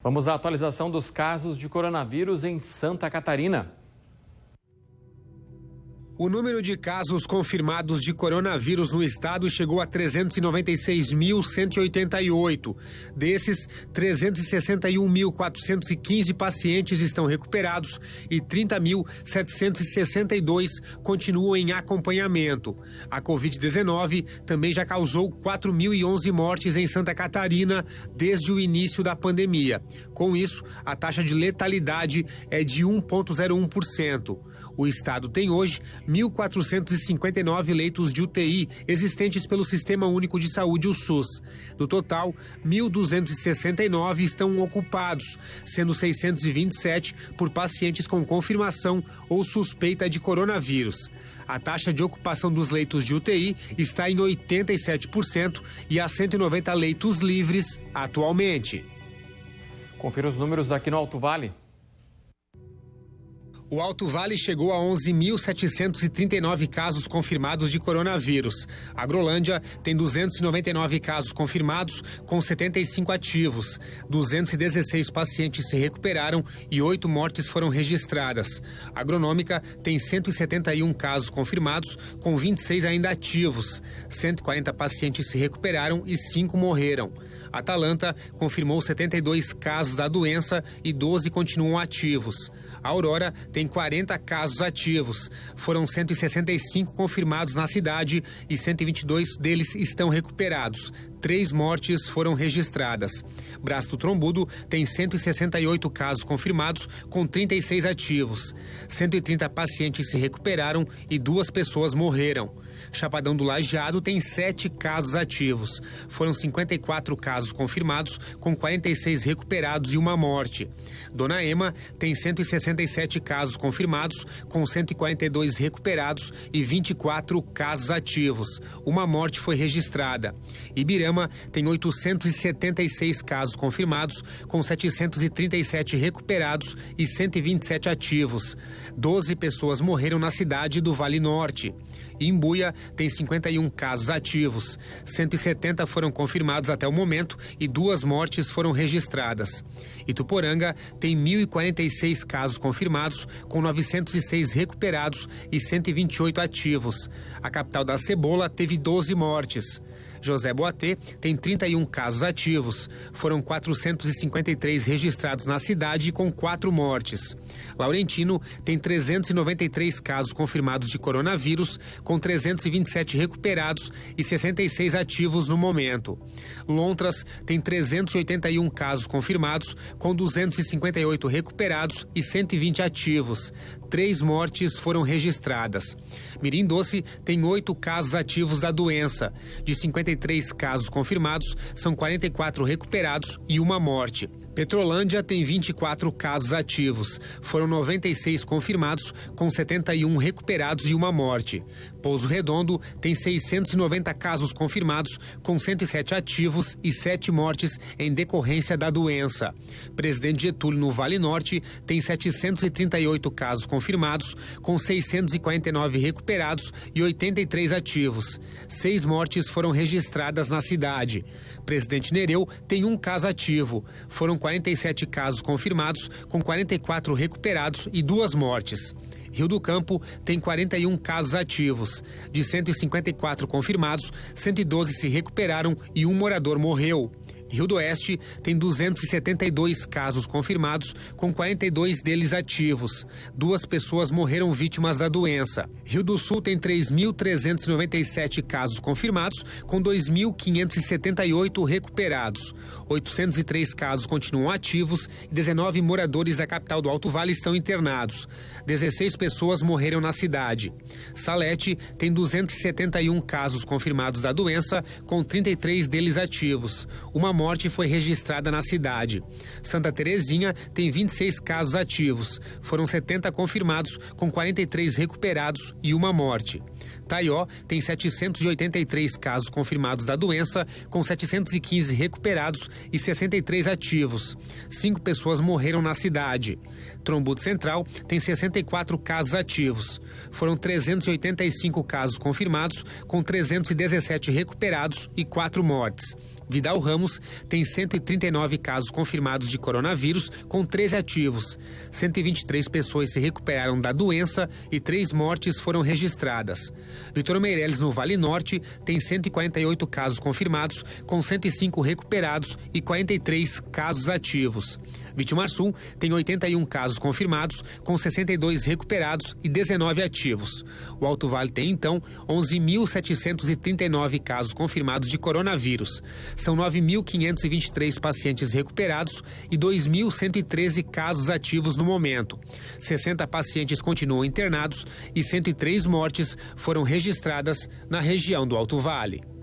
Vamos à atualização dos casos de coronavírus em Santa Catarina. O número de casos confirmados de coronavírus no estado chegou a 396.188. Desses, 361.415 pacientes estão recuperados e 30.762 continuam em acompanhamento. A Covid-19 também já causou 4.011 mortes em Santa Catarina desde o início da pandemia. Com isso, a taxa de letalidade é de 1,01%. O estado tem hoje 1.459 leitos de UTI existentes pelo Sistema Único de Saúde, o SUS. Do total, 1.269 estão ocupados, sendo 627 por pacientes com confirmação ou suspeita de coronavírus. A taxa de ocupação dos leitos de UTI está em 87% e há 190 leitos livres atualmente. Confira os números aqui no Alto Vale. O Alto Vale chegou a 11.739 casos confirmados de coronavírus. A Agrolândia tem 299 casos confirmados, com 75 ativos. 216 pacientes se recuperaram e 8 mortes foram registradas. A Agronômica tem 171 casos confirmados, com 26 ainda ativos. 140 pacientes se recuperaram e 5 morreram. A Atalanta confirmou 72 casos da doença e 12 continuam ativos. A Aurora tem 40 casos ativos. Foram 165 confirmados na cidade e 122 deles estão recuperados. 3 mortes foram registradas. Braço do Trombudo tem 168 casos confirmados, com 36 ativos. 130 pacientes se recuperaram e 2 pessoas morreram. Chapadão do Lajeado tem 7 casos ativos. Foram 54 casos confirmados, com 46 recuperados e 1 morte. Dona Ema tem 167 casos confirmados, com 142 recuperados e 24 casos ativos. 1 morte foi registrada. Ibirama tem 876 casos confirmados, com 737 recuperados e 127 ativos. 12 pessoas morreram na cidade do Vale Norte. Imbuia tem 51 casos ativos. 170 foram confirmados até o momento e 2 mortes foram registradas. Ituporanga tem 1.046 casos confirmados, com 906 recuperados e 128 ativos. A capital da Cebola teve 12 mortes. José Boatê tem 31 casos ativos. Foram 453 registrados na cidade, com 4 mortes. Laurentino tem 393 casos confirmados de coronavírus, com 327 recuperados e 66 ativos no momento. Lontras tem 381 casos confirmados, com 258 recuperados e 120 ativos. 3 mortes foram registradas. Mirim Doce tem 8 casos ativos da doença. De 53 casos confirmados, são 44 recuperados e 1 morte. Petrolândia tem 24 casos ativos. Foram 96 confirmados, com 71 recuperados e 1 morte. Pouso Redondo tem 690 casos confirmados, com 107 ativos e 7 mortes em decorrência da doença. Presidente Getúlio, no Vale Norte, tem 738 casos confirmados, com 649 recuperados e 83 ativos. 6 mortes foram registradas na cidade. Presidente Nereu tem 1 caso ativo. Foram 47 casos confirmados, com 44 recuperados e 2 mortes. Rio do Campo tem 41 casos ativos. De 154 confirmados, 112 se recuperaram e 1 morador morreu. Rio do Oeste tem 272 casos confirmados, com 42 deles ativos. 2 pessoas morreram vítimas da doença. Rio do Sul tem 3.397 casos confirmados, com 2.578 recuperados. 803 casos continuam ativos e 19 moradores da capital do Alto Vale estão internados. 16 pessoas morreram na cidade. Salete tem 271 casos confirmados da doença, com 33 deles ativos. 1 morte foi registrada na cidade. Santa Terezinha tem 26 casos ativos. Foram 70 confirmados, com 43 recuperados e 1 morte. Taió tem 783 casos confirmados da doença, com 715 recuperados e 63 ativos. 5 pessoas morreram na cidade. Trombudo Central tem 64 casos ativos. Foram 385 casos confirmados, com 317 recuperados e 4 mortes. Vidal Ramos tem 139 casos confirmados de coronavírus, com 13 ativos. 123 pessoas se recuperaram da doença e 3 mortes foram registradas. Vitor Meireles, no Vale Norte, tem 148 casos confirmados, com 105 recuperados e 43 casos ativos. Vitimar Sul tem 81 casos confirmados, com 62 recuperados e 19 ativos. O Alto Vale tem, então, 11.739 casos confirmados de coronavírus. São 9.523 pacientes recuperados e 2.113 casos ativos no momento. 60 pacientes continuam internados e 103 mortes foram registradas na região do Alto Vale.